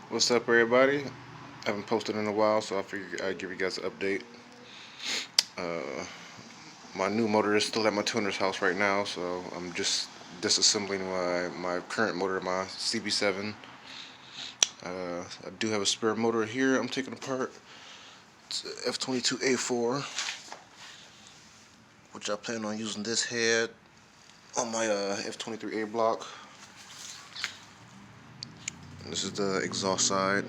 What's up, everybody? I haven't posted in a while, so I figured I'd give you guys an update. Uh, my new motor is still at my tuner's house right now, so I'm just disassembling my current motor, my CB7. I do have a spare motor here I'm taking apart. It's a F22A4, which I plan on using this head on my F23A block. And this is the exhaust side.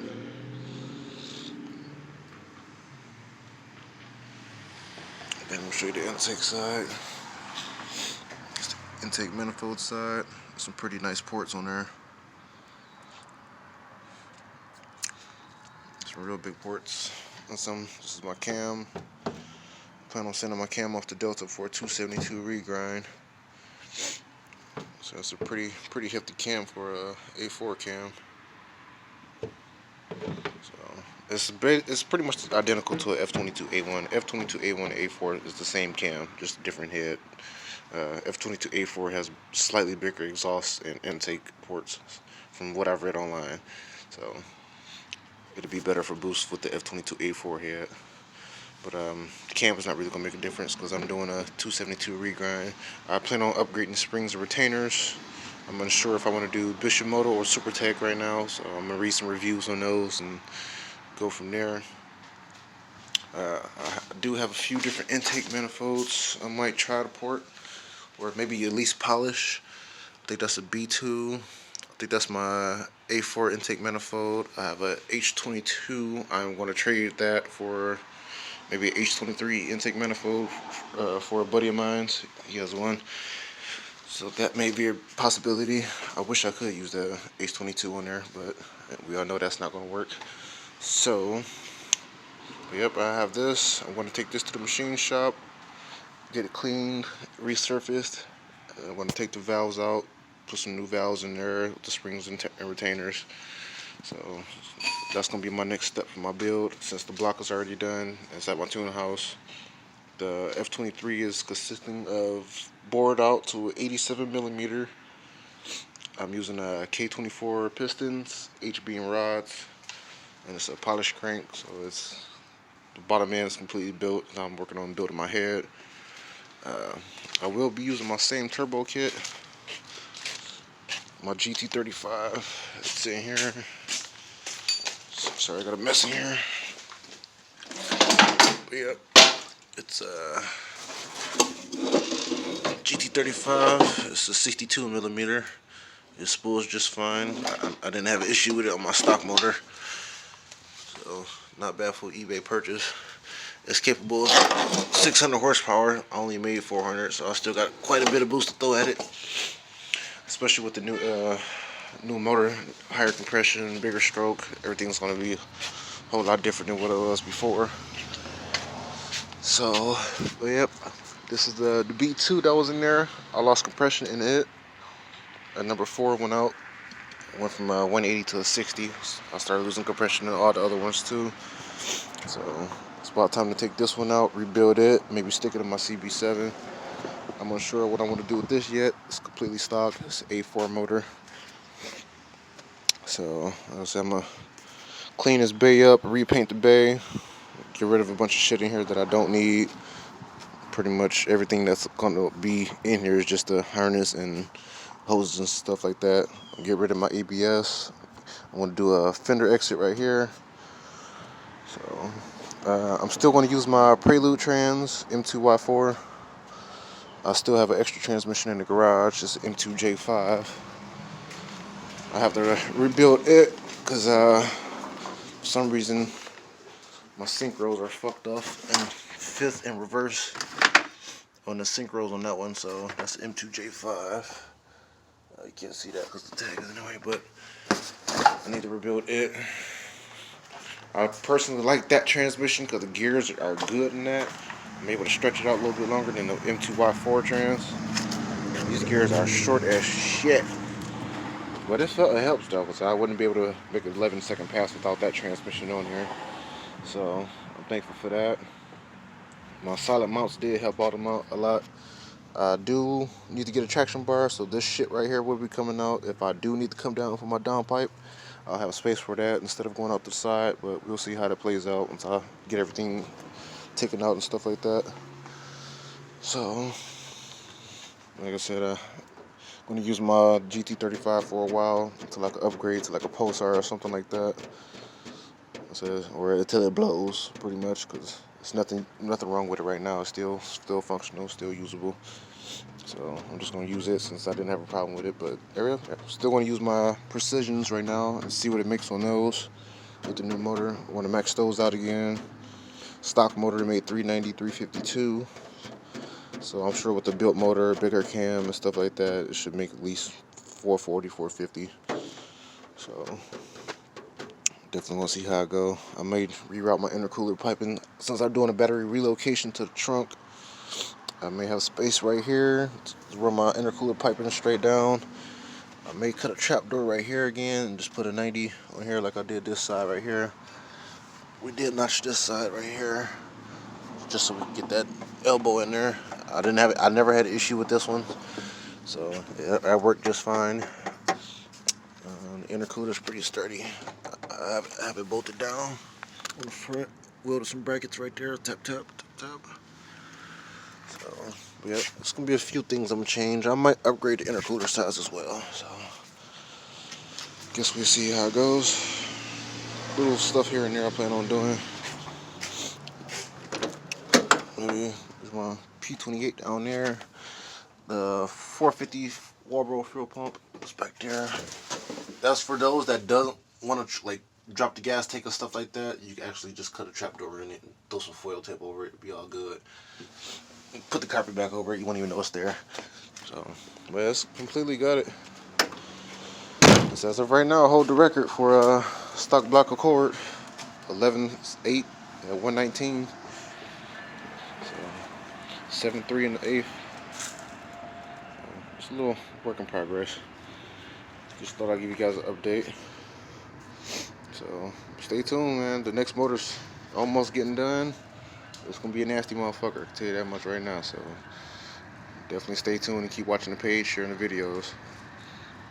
Then we'll show you the intake side. It's the intake manifold side. Some pretty nice ports on there. Some real big ports. This is my cam. Plan on sending my cam off to Delta for a 272 regrind. So it's a pretty hefty cam for a A4 cam. So it's pretty much identical to a F22A1. F22A1 A4 is the same cam, just a different head. F22A4 has slightly bigger exhaust and intake ports, from what I've read online. So it'll be better for boost with the F22A4 head. But the cam is not really going to make a difference because I'm doing a 272 regrind. I plan on upgrading springs and retainers. I'm unsure if I want to do Bishomoto or Supertech right now, so I'm going to read some reviews on those and go from there. I do have a few different intake manifolds I might try to port, or maybe at least polish. I think that's a B2. I think that's my A4 intake manifold. I have a H22. I'm going to trade that for maybe an H23 intake manifold for a buddy of mine. He has one. So that may be a possibility. I wish I could use the H22 on there, but we all know that's not going to work. So, yep, I have this. I'm going to take this to the machine shop, get it cleaned, resurfaced. I'm going to take the valves out, put some new valves in there, with the springs and retainers. So that's going to be my next step for my build, since the block is already done. It's at my tuner house. The F23 is consisting of bored out to 87 millimeter. I'm using a K24 pistons, H-beam rods, and it's a polished crank, so it's the bottom end is completely built. Now I'm working on building my head. I will be using my same turbo kit, my GT35. It's in here. Sorry, I got a mess in here. But yep, it's a GT35. It's a 62 millimeter. It spools just fine. I didn't have an issue with it on my stock motor, so not bad for eBay purchase. It's capable of 600 horsepower. I only made 400, so I still got quite a bit of boost to throw at it. Especially with the new motor, higher compression, bigger stroke. Everything's gonna be a whole lot different than what it was before. So, but yep, this is the B2 that was in there. I lost compression in it. Number 4 went out. It went from 180 to a 60. I started losing compression in all the other ones too. So it's about time to take this one out, rebuild it, maybe stick it in my CB7. I'm unsure what I want to do with this yet. It's completely stock. It's an A4 motor. So I'm gonna clean this bay up, repaint the bay, get rid of a bunch of shit in here that I don't need. Pretty much everything that's gonna be in here is just the harness and hoses and stuff like that. Get rid of my ABS. I want to do a fender exit right here. So I'm still going to use my Prelude trans M2Y4. I still have an extra transmission in the garage. It's M2J5. I have to rebuild it because for some reason my sync rolls are fucked up in fifth and reverse on the sync rolls on that one. So that's M2J5. You can't see that because the tag is anyway, but I need to rebuild it. I personally like that transmission because the gears are good in that. I'm able to stretch it out a little bit longer than the M2Y4 trans. These gears are short as shit. But it helps though, because I wouldn't be able to make an 11-second pass without that transmission on here. So I'm thankful for that. My solid mounts did help out them out a lot. I do need to get a traction bar, so this shit right here will be coming out if I do need to come down for my downpipe. I'll have space for that instead of going out the side, but we'll see how that plays out once I get everything taken out and stuff like that. So, like I said, I'm going to use my GT35 for a while until I can upgrade to like a Pulsar or something like that. Or until it blows, pretty much, because there's nothing wrong with it right now. It's still functional, still usable. So I'm just going to use it since I didn't have a problem with it. But I'm still going to use my Precisions right now and see what it makes on those with the new motor. I want to max those out again. Stock motor made 390, 352. So I'm sure with the built motor, bigger cam and stuff like that, it should make at least 440, 450. So definitely want to see how it go. I may reroute my intercooler piping since I'm doing a battery relocation to the trunk. I may have space right here to run my intercooler piping straight down. I may cut a trap door right here again and just put a 90 on here like I did this side right here. We did notch this side right here just so we can get that elbow in there. I never had an issue with this one, so it worked just fine. The intercooler's pretty sturdy. I have it bolted down on the front. Welded some brackets right there. Tap, tap, tap, tap. So, yeah, it's gonna be a few things I'm gonna change. I might upgrade the intercooler size as well. So, guess we'll see how it goes. Little stuff here and there I plan on doing. Maybe there's my P28 down there. The 450 Walbro fuel pump is back there. That's for those that doesn't want to like drop the gas tank and stuff like that. You can actually just cut a trap door in it and throw some foil tape over it. It'll be all good. Put the carpet back over it. You won't even know it's there. So, but it's completely got it. So as of right now, I hold the record for stock block Accord 11.8 at 119. So 7.3 in the 8th. It's a little work in progress. Just thought I'd give you guys an update. So stay tuned, man. The next motor's almost getting done. It's gonna be a nasty motherfucker, I can tell you that much right now. So definitely stay tuned and keep watching the page, sharing the videos.